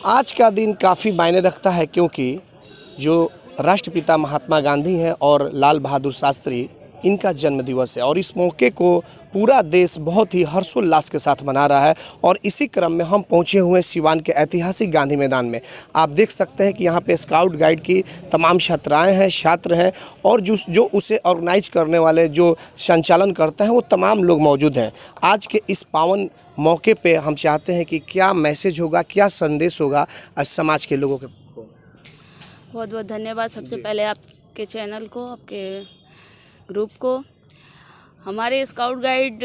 आज का दिन काफ़ी मायने रखता है क्योंकि जो राष्ट्रपिता महात्मा गांधी हैं और लाल बहादुर शास्त्री, इनका जन्म दिवस है और इस मौके को पूरा देश बहुत ही हर्षोल्लास के साथ मना रहा है। और इसी क्रम में हम पहुंचे हुए हैं सिवान के ऐतिहासिक गांधी मैदान में। आप देख सकते हैं कि यहाँ पे स्काउट गाइड की तमाम छात्राएं हैं, छात्र हैं और जो उसे ऑर्गेनाइज करने वाले, जो संचालन करते हैं, वो तमाम लोग मौजूद हैं। आज के इस पावन मौके पे हम चाहते हैं कि क्या मैसेज होगा, क्या संदेश होगा समाज के लोगों के। बहुत बहुत धन्यवाद सबसे पहले आपके चैनल को, आपके ग्रुप को। हमारे स्काउट गाइड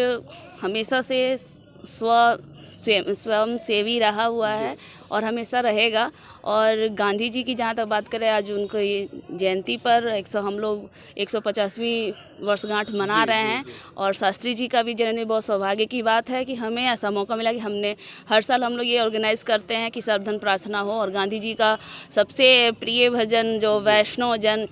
हमेशा से स्वयं सेवी रहा हुआ है और हमेशा रहेगा। और गांधी जी की जहाँ तक बात करें, आज उनकी जयंती पर हम लोग 150वीं वर्षगांठ मना रहे हैं। और शास्त्री जी का भी जन्मदिन, बहुत सौभाग्य की बात है कि हमें ऐसा मौका मिला कि हमने हर साल हम लोग ये ऑर्गेनाइज़ करते हैं कि सर्वधर्म प्रार्थना हो। और गांधी जी का सबसे प्रिय भजन जो वैष्णव जन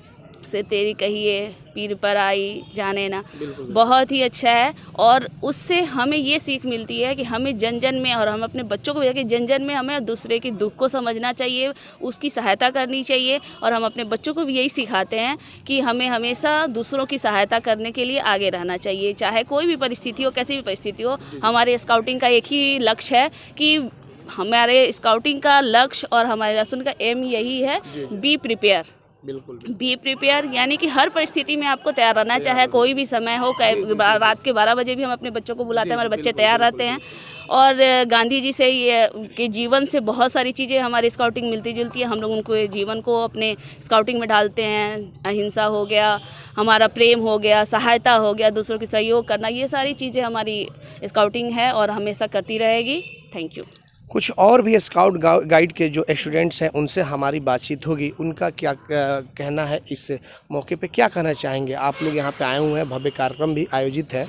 से तेरी कहिए पीर पर आई जाने ना, बहुत ही अच्छा है। और उससे हमें ये सीख मिलती है कि हमें जन जन में, और हम अपने बच्चों को भी कि जन जन में हमें दूसरे के दुख को समझना चाहिए, उसकी सहायता करनी चाहिए। और हम अपने बच्चों को भी यही सिखाते हैं कि हमें हमेशा दूसरों की सहायता करने के लिए आगे रहना चाहिए, चाहे कोई भी परिस्थिति हो, कैसी भी परिस्थिति हो। हमारे स्काउटिंग का एक ही लक्ष्य है कि हमारे स्काउटिंग का लक्ष्य और हमारे राशन का एम यही है, बी प्रिपेयर। बिल्कुल बी प्रिपेयर यानी कि हर परिस्थिति में आपको तैयार रहना, चाहे कोई भी समय हो। रात के 12 बजे भी हम अपने बच्चों को बुलाते हैं, हमारे बच्चे तैयार रहते हैं। और गांधी जी से ये के जीवन से बहुत सारी चीज़ें हमारी स्काउटिंग मिलती जुलती है। हम लोग उनको जीवन को अपने स्काउटिंग में डालते हैं। अहिंसा हो गया, हमारा प्रेम हो गया, सहायता हो गया, दूसरों की सहयोग करना, ये सारी चीज़ें हमारी स्काउटिंग है और हमेशा करती रहेगी। Thank you. कुछ और भी स्काउट गाइड के जो स्टूडेंट्स हैं, उनसे हमारी बातचीत होगी। उनका क्या कहना है इस मौके पे, क्या कहना चाहेंगे। आप लोग यहाँ पे आए हुए हैं, भव्य कार्यक्रम भी आयोजित है।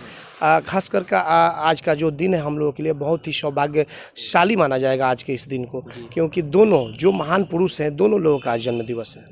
खास कर आज का जो दिन है हम लोगों के लिए बहुत ही सौभाग्यशाली माना जाएगा आज के इस दिन को, क्योंकि दोनों जो महान पुरुष हैं, दोनों लोगों का आज जन्म दिवस है।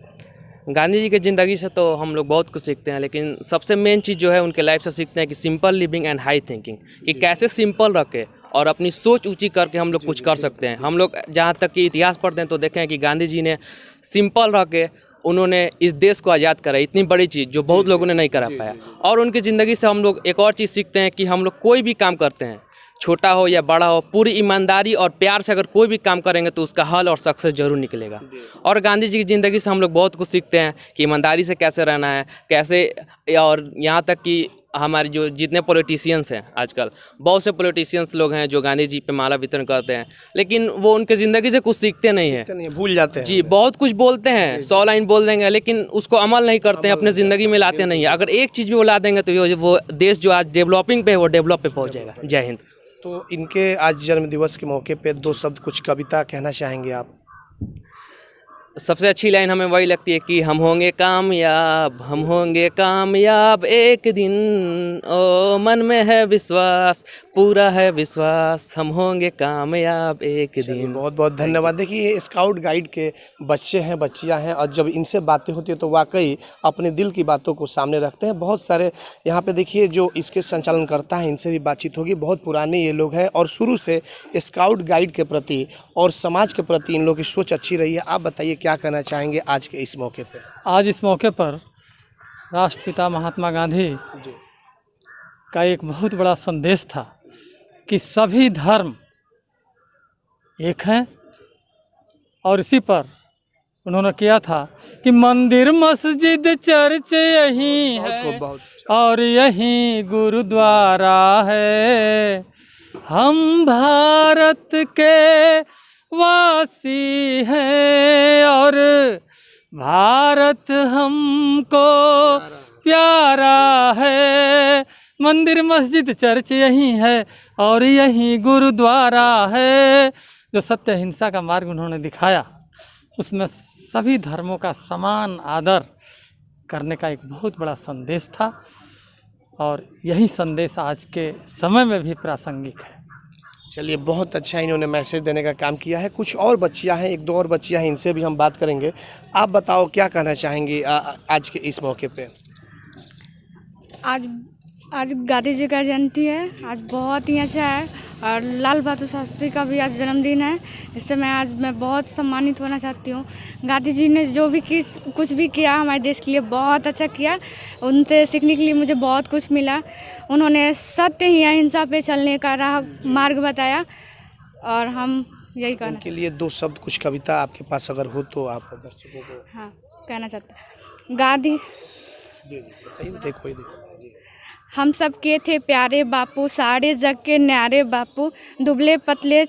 गांधी जी की ज़िंदगी से तो हम लोग बहुत कुछ सीखते हैं, लेकिन सबसे मेन चीज़ जो है उनके लाइफ से सीखते हैं कि simple living and high thinking, कि कैसे सिंपल रखे और अपनी सोच ऊंची करके हम लोग कुछ कर सकते हैं। हम लोग जहाँ तक कि इतिहास पढ़ते हैं तो देखें कि गांधी जी ने सिंपल रह के उन्होंने इस देश को आज़ाद करा, इतनी बड़ी चीज़ जो बहुत लोगों ने नहीं करा पाया। और उनकी ज़िंदगी से हम लोग एक और चीज़ सीखते हैं कि हम लोग कोई भी काम करते हैं, छोटा हो या बड़ा हो, पूरी ईमानदारी और प्यार से अगर कोई भी काम करेंगे तो उसका हल और सक्सेस जरूर निकलेगा। और गांधी जी की ज़िंदगी से हम लोग बहुत कुछ सीखते हैं कि ईमानदारी से कैसे रहना है, कैसे। और यहाँ तक कि हमारे जो जितने पॉलिटिशियंस हैं आजकल, बहुत से पॉलिटिशियंस लोग हैं जो गांधी जी पे माला वितरण करते हैं, लेकिन वो उनके ज़िंदगी से कुछ सीखते नहीं हैं, भूल जाते हैं। जी, बहुत कुछ बोलते हैं, 100 लाइन बोल देंगे, लेकिन उसको अमल नहीं करते हैं, अपने ज़िंदगी में लाते नहीं हैं। अगर एक चीज़ भी वो ला देंगे तो वो देश जो आज डेवलपिंग पे है वो डेवलप पे पहुँच जाएगा। जय हिंद। तो इनके आज जन्म दिवस के मौके पे 2 शब्द कुछ कविता कहना चाहेंगे आप। सबसे अच्छी लाइन हमें वही लगती है कि हम होंगे कामयाब, हम होंगे कामयाब एक दिन, ओ मन में है विश्वास, पूरा है विश्वास, हम होंगे कामयाब एक दिन। बहुत बहुत धन्यवाद। देखिए, ये स्काउट गाइड के बच्चे हैं, बच्चियां हैं, और जब इनसे बातें होती है तो वाकई अपने दिल की बातों को सामने रखते हैं। बहुत सारे यहाँ पे देखिए जो इसके संचालन करता है, इनसे भी बातचीत होगी। बहुत पुराने ये लोग हैं और शुरू से स्काउट गाइड के प्रति और समाज के प्रति इन लोगों की सोच अच्छी रही है। आप बताइए क्या कहना चाहेंगे आज के इस मौके पर। आज इस मौके पर राष्ट्रपिता महात्मा गांधी का एक बहुत बड़ा संदेश था कि सभी धर्म एक हैं, और इसी पर उन्होंने किया था कि मंदिर मस्जिद चर्च यही है और यही गुरुद्वारा है, हम भारत के वासी हैं और भारत हमको प्यारा है, मंदिर मस्जिद चर्च यही है और यही गुरुद्वारा है। जो सत्य हिंसा का मार्ग उन्होंने दिखाया, उसमें सभी धर्मों का समान आदर करने का एक बहुत बड़ा संदेश था, और यही संदेश आज के समय में भी प्रासंगिक है। चलिए, बहुत अच्छा इन्होंने मैसेज देने का काम किया है। कुछ और बच्चियां हैं, 1-2 और बच्चियां हैं, इनसे भी हम बात करेंगे। आप बताओ क्या कहना चाहेंगी आज के इस मौके पे। आज गांधी जी का जयंती है, आज बहुत ही अच्छा है और लाल बहादुर शास्त्री का भी आज जन्मदिन है, इससे मैं बहुत सम्मानित होना चाहती हूँ। गांधी जी ने जो भी कुछ भी किया हमारे देश के लिए बहुत अच्छा किया, उनसे सीखने के लिए मुझे बहुत कुछ मिला। उन्होंने सत्य ही अहिंसा पे चलने का मार्ग बताया और हम यही कहना के लिए 2 शब्द कुछ कविता आपके पास अगर हो तो आप दर्शकों को हाँ कहना चाहता। गांधी जी बताइए, कोई जी। हम सब के थे प्यारे बापू, सारे जग के न्यारे बापू, दुबले पतले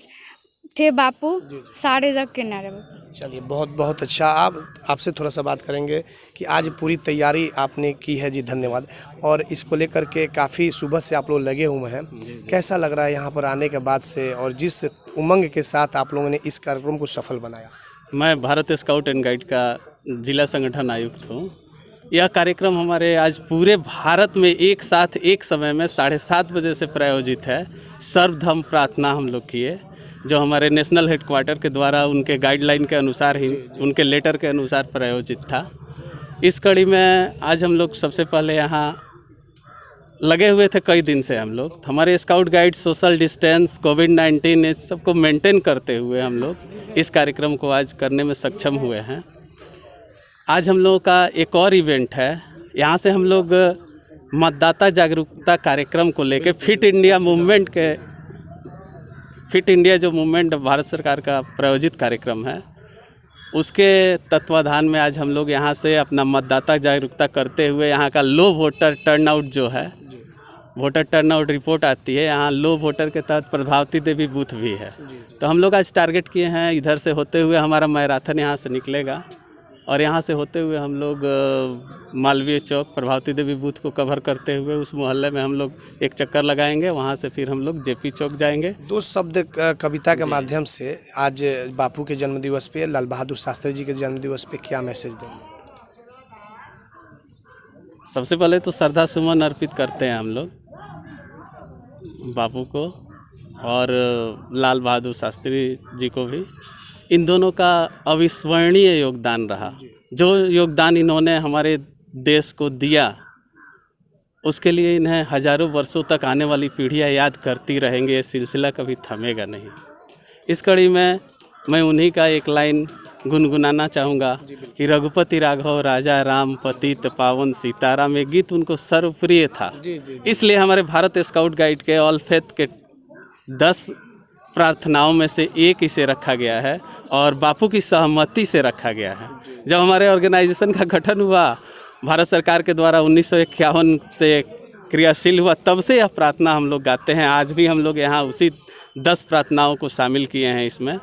थे बापू, सारे जग के न्यारे बापू। चलिए बहुत बहुत अच्छा। आपसे थोड़ा सा बात करेंगे कि आज पूरी तैयारी आपने की है जी, धन्यवाद। और इसको लेकर के काफ़ी सुबह से आप लोग लगे हुए हैं, कैसा लग रहा है यहाँ पर आने के बाद से, और जिस उमंग के साथ आप लोगों ने इस कार्यक्रम को सफल बनाया? मैं भारत स्काउट एंड गाइड का जिला संगठन आयुक्त हूँ। यह कार्यक्रम हमारे आज पूरे भारत में एक साथ एक समय में 7:30 बजे से प्रायोजित है। सर्वधर्म प्रार्थना हम लोग किए, जो हमारे नेशनल हेडक्वार्टर के द्वारा उनके गाइडलाइन के अनुसार ही, उनके लेटर के अनुसार प्रायोजित था। इस कड़ी में आज हम लोग सबसे पहले यहाँ लगे हुए थे कई दिन से। हम लोग हमारे स्काउट गाइड सोशल डिस्टेंस, कोविड-19 इस सबको मेंटेन करते हुए हम लोग इस कार्यक्रम को आज करने में सक्षम हुए हैं। आज हम लोगों का एक और इवेंट है। यहाँ से हम लोग मतदाता जागरूकता कार्यक्रम को लेके फिट इंडिया जो मूवमेंट भारत सरकार का प्रायोजित कार्यक्रम है, उसके तत्वाधान में आज हम लोग यहाँ से अपना मतदाता जागरूकता करते हुए यहाँ का लो वोटर टर्नआउट जो है, वोटर टर्नआउट रिपोर्ट आती है, यहाँ लो वोटर के तहत प्रभावती देवी बूथ भी है। तो हम लोग आज टारगेट किए हैं, इधर से होते हुए हमारा मैराथन यहाँ से निकलेगा और यहाँ से होते हुए हम लोग मालवीय चौक प्रभावती देवी बूथ को कवर करते हुए उस मोहल्ले में हम लोग एक चक्कर लगाएंगे। वहाँ से फिर हम लोग जेपी चौक जाएंगे। 2 शब्द कविता के माध्यम से आज बापू के जन्मदिवस पे, लाल बहादुर शास्त्री जी के जन्मदिवस पे क्या मैसेज देंगे? सबसे पहले तो श्रद्धा सुमन अर्पित करते हैं हम लोग बापू को और लाल बहादुर शास्त्री जी को भी। इन दोनों का अविस्मरणीय योगदान रहा। जो योगदान इन्होंने हमारे देश को दिया, उसके लिए इन्हें हजारों वर्षों तक आने वाली पीढ़ियां याद करती रहेंगे। ये सिलसिला कभी थमेगा नहीं। इस कड़ी में मैं उन्हीं का एक लाइन गुनगुनाना चाहूँगा कि रघुपति राघव राजा राम पतित पावन सीताराम, ये गीत उनको सर्वप्रिय था। इसलिए हमारे भारत स्काउट गाइड के ऑल फेथ के 10 प्रार्थनाओं में से एक इसे रखा गया है और बापू की सहमति से रखा गया है। जब हमारे ऑर्गेनाइजेशन का गठन हुआ भारत सरकार के द्वारा 1951 से क्रियाशील हुआ, तब से यह प्रार्थना हम लोग गाते हैं। आज भी हम लोग यहाँ उसी 10 प्रार्थनाओं को शामिल किए हैं इसमें।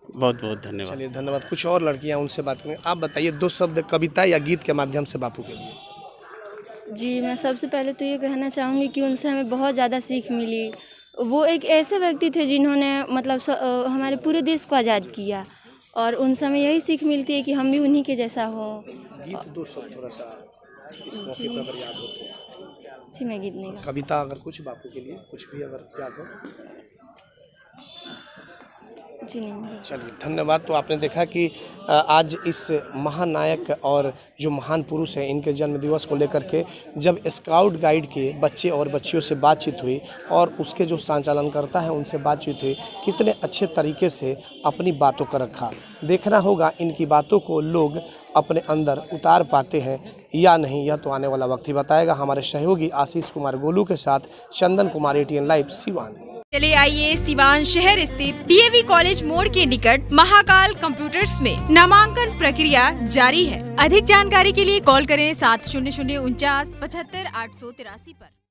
बहुत बहुत धन्यवाद। चलिए धन्यवाद। कुछ और लड़कियाँ, उनसे बात करेंगे। आप बताइए 2 शब्द कविता या गीत के माध्यम से बापू के लिए। जी, मैं सबसे पहले तो ये कहना चाहूँगी कि उनसे हमें बहुत ज़्यादा सीख मिली। वो एक ऐसे व्यक्ति थे जिन्होंने मतलब हमारे पूरे देश को आज़ाद किया और उनसे हमें यही सीख मिलती है कि हम भी उन्हीं के जैसा हो। गीत 2 शब्द थोड़ा सा इस मौके पर अगर याद हो तो। जी, मैं गीत नहीं। कविता अगर कुछ बापू के लिए कुछ भी अगर याद हो। जी नहीं। चलिए धन्यवाद। तो आपने देखा कि आज इस महानायक और जो महान पुरुष हैं, इनके जन्मदिवस को लेकर के जब स्काउट गाइड के बच्चे और बच्चियों से बातचीत हुई और उसके जो संचालन करता है उनसे बातचीत हुई, कितने अच्छे तरीके से अपनी बातों को रखा। देखना होगा इनकी बातों को लोग अपने अंदर उतार पाते हैं या नहीं, यह तो आने वाला वक्त ही बताएगा। हमारे सहयोगी आशीष कुमार गोलू के साथ चंदन कुमार, ATN लाइव, सिवान। चले आइए सिवान शहर स्थित DAV कॉलेज मोड़ के निकट महाकाल कंप्यूटर्स में नामांकन प्रक्रिया जारी है। अधिक जानकारी के लिए कॉल करें 70049 75 883 पर।